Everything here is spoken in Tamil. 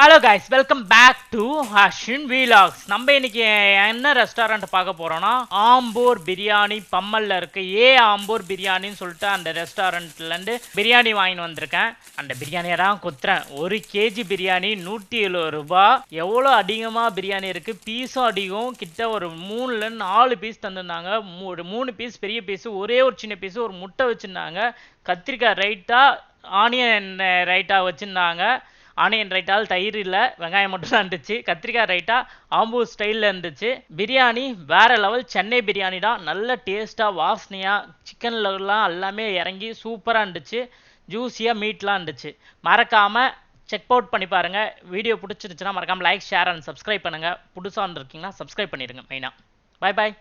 Hello guys, welcome back to Hashin vlogs. நம்ம இன்னைக்கு என்ன ரெஸ்டாரண்ட் பார்க்க போறோம்னா ஆம்பூர் பிரியாணி பம்மல்ல இருக்கு. ஆம்பூர் பிரியாணின்னு சொல்லிட்டு அந்த ரெஸ்டாரண்ட்ல இருந்து பிரியாணி வாங்கிட்டு வந்திருக்கேன். அந்த பிரியாணியை தான் குத்துறேன். 1 kg பிரியாணி 170 ரூபாய். எவ்வளோ அதிகமாக பிரியாணி இருக்கு, பீஸும் அதிகம். கிட்ட ஒரு 3ல 4 பீஸ் தந்துருந்தாங்க. ஒரு 3 பீஸ் பெரிய பீஸ், ஒரே ஒரு சின்ன பீஸ், ஒரு முட்டை வச்சிருந்தாங்க. கத்திரிக்காய் ரைட்டா, ஆனியன் ரைட்டா வச்சிருந்தாங்க. ஆனியன் ரைட்டால் தயிர் இல்லை, வெங்காயம் மட்டும் தான் இருந்துச்சு. கத்திரிக்காய் ரைட்டா ஆம்பூர் ஸ்டைலில் இருந்துச்சு. பிரியாணி வேற லெவல், சென்னை பிரியாணி தான். நல்ல டேஸ்ட்டாக வாசனையாக சிக்கன்லாம் எல்லாமே இறங்கி சூப்பராக இருந்துச்சு. ஜூஸியாக மீட்லாம் இருந்துச்சு. மறக்காமல் செக் அவுட் பண்ணி பாருங்கள். வீடியோ பிடிச்சிருச்சுன்னா மறக்காமல் லைக், ஷேர் அண்ட் சப்ஸ்கிரைப் பண்ணுங்கள். புதுசாக வந்துருக்கீங்கன்னா சப்ஸ்கிரைப் பண்ணிடுங்க மெயினாக. பாய் பாய்.